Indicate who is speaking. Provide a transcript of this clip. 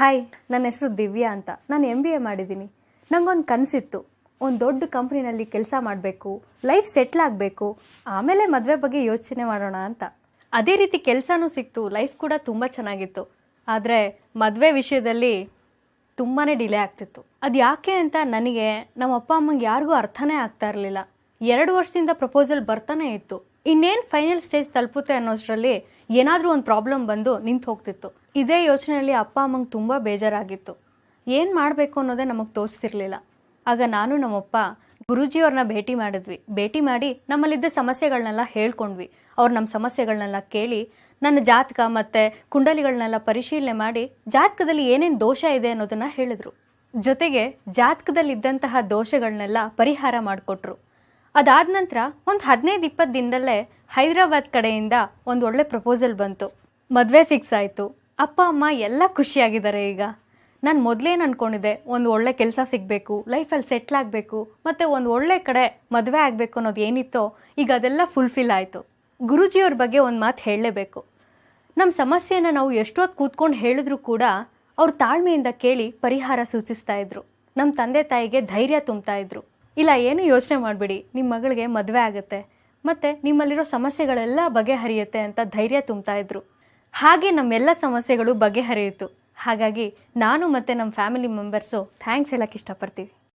Speaker 1: Hi, ನನ್ನ ಹೆಸರು ದಿವ್ಯಾ ಅಂತ. ನಾನು MBA ಮಾಡಿದ್ದೀನಿ. ನನಗೊಂದು ಕನಸಿತ್ತು, ಒಂದು ದೊಡ್ಡ ಕಂಪ್ನಿನಲ್ಲಿ ಕೆಲಸ ಮಾಡಬೇಕು, ಲೈಫ್ ಸೆಟ್ಲ್ ಆಗಬೇಕು, ಆಮೇಲೆ ಮದುವೆ ಬಗ್ಗೆ ಯೋಚನೆ ಮಾಡೋಣ ಅಂತ. ಅದೇ ರೀತಿ ಕೆಲಸನೂ ಸಿಕ್ತು, ಲೈಫ್ ಕೂಡ ತುಂಬ ಚೆನ್ನಾಗಿತ್ತು. ಆದರೆ ಮದುವೆ ವಿಷಯದಲ್ಲಿ ತುಂಬಾ ಡಿಲೇ ಆಗ್ತಿತ್ತು. ಅದು ಯಾಕೆ ಅಂತ ನನಗೆ, ನಮ್ಮ ಅಪ್ಪ ಅಮ್ಮಂಗೆ ಯಾರಿಗೂ ಅರ್ಥನೇ ಆಗ್ತಾ ಇರಲಿಲ್ಲ. 2 ವರ್ಷದಿಂದ ಪ್ರಪೋಸಲ್ ಬರ್ತಾನೆ ಇತ್ತು. ಇನ್ನೇನು ಫೈನಲ್ ಸ್ಟೇಜ್ ತಲುಪುತ್ತೆ ಅನ್ನೋಷ್ಟರಲ್ಲಿ ಏನಾದರೂ ಒಂದು ಪ್ರಾಬ್ಲಮ್ ಬಂದು ನಿಂತು ಹೋಗ್ತಿತ್ತು. ಇದೇ ಯೋಚನೆಯಲ್ಲಿ ಅಪ್ಪ ಅಮ್ಮಂಗೆ ತುಂಬ ಬೇಜಾರಾಗಿತ್ತು. ಏನು ಮಾಡಬೇಕು ಅನ್ನೋದೇ ನಮಗೆ ತೋರಿಸ್ತಿರ್ಲಿಲ್ಲ. ಆಗ ನಾನು ನಮ್ಮಪ್ಪ ಗುರೂಜಿಯವ್ರನ್ನ ಭೇಟಿ ಮಾಡಿ ನಮ್ಮಲ್ಲಿದ್ದ ಸಮಸ್ಯೆಗಳನ್ನೆಲ್ಲ ಹೇಳ್ಕೊಂಡ್ವಿ. ಅವ್ರು ನಮ್ಮ ಸಮಸ್ಯೆಗಳನ್ನೆಲ್ಲ ಕೇಳಿ, ನನ್ನ ಜಾತಕ ಮತ್ತು ಕುಂಡಲಿಗಳನ್ನೆಲ್ಲ ಪರಿಶೀಲನೆ ಮಾಡಿ ಜಾತಕದಲ್ಲಿ ಏನೇನು ದೋಷ ಇದೆ ಅನ್ನೋದನ್ನು ಹೇಳಿದ್ರು. ಜೊತೆಗೆ ಜಾತಕದಲ್ಲಿದ್ದಂತಹ ದೋಷಗಳನ್ನೆಲ್ಲ ಪರಿಹಾರ ಮಾಡಿಕೊಟ್ರು. ಅದಾದ ನಂತರ ಒಂದು 15-20 ದಿನದಲ್ಲೇ ಹೈದರಾಬಾದ್ ಕಡೆಯಿಂದ ಒಂದು ಒಳ್ಳೆ ಪ್ರಪೋಸಲ್ ಬಂತು. ಮದುವೆ ಫಿಕ್ಸ್ ಆಯಿತು. ಅಪ್ಪ ಅಮ್ಮ ಎಲ್ಲ ಖುಷಿಯಾಗಿದ್ದಾರೆ. ಈಗ ನಾನು ಮೊದಲೇನು ಅಂದ್ಕೊಂಡಿದ್ದೆ, ಒಂದು ಒಳ್ಳೆ ಕೆಲಸ ಸಿಗಬೇಕು, ಲೈಫಲ್ಲಿ ಸೆಟ್ಲ್ ಆಗಬೇಕು, ಮತ್ತು ಒಂದು ಒಳ್ಳೆ ಕಡೆ ಮದುವೆ ಆಗಬೇಕು ಅನ್ನೋದು ಏನಿತ್ತೋ ಈಗ ಅದೆಲ್ಲ ಫುಲ್ಫಿಲ್ ಆಯಿತು. ಗುರೂಜಿಯವ್ರ ಬಗ್ಗೆ ಒಂದು ಮಾತು ಹೇಳಲೇಬೇಕು. ನಮ್ಮ ಸಮಸ್ಯೆನ ನಾವು ಎಷ್ಟೊತ್ತು ಕೂತ್ಕೊಂಡು ಹೇಳಿದ್ರು ಕೂಡ ಅವ್ರು ತಾಳ್ಮೆಯಿಂದ ಕೇಳಿ ಪರಿಹಾರ ಸೂಚಿಸ್ತಾ ಇದ್ರು. ನಮ್ಮ ತಂದೆ ತಾಯಿಗೆ ಧೈರ್ಯ ತುಂಬ್ತಾ ಇದ್ರು. ಇಲ್ಲ, ಏನು ಯೋಚನೆ ಮಾಡಬೇಡಿ, ನಿಮ್ಮ ಮಗಳಿಗೆ ಮದುವೆ ಆಗುತ್ತೆ ಮತ್ತು ನಿಮ್ಮಲ್ಲಿರೋ ಸಮಸ್ಯೆಗಳೆಲ್ಲ ಬಗೆಹರಿಯುತ್ತೆ ಅಂತ ಧೈರ್ಯ ತುಂಬ್ತಾ ಇದ್ರು. ಹಾಗೆ ನಮ್ಮೆಲ್ಲ ಸಮಸ್ಯೆಗಳು ಬಗೆಹರಿಯಿತು. ಹಾಗಾಗಿ ನಾನು ಮತ್ತು ನಮ್ಮ ಫ್ಯಾಮಿಲಿ ಮೆಂಬರ್ಸು ಥ್ಯಾಂಕ್ಸ್ ಹೇಳೋಕ್ಕೆ ಇಷ್ಟಪಡ್ತೀವಿ.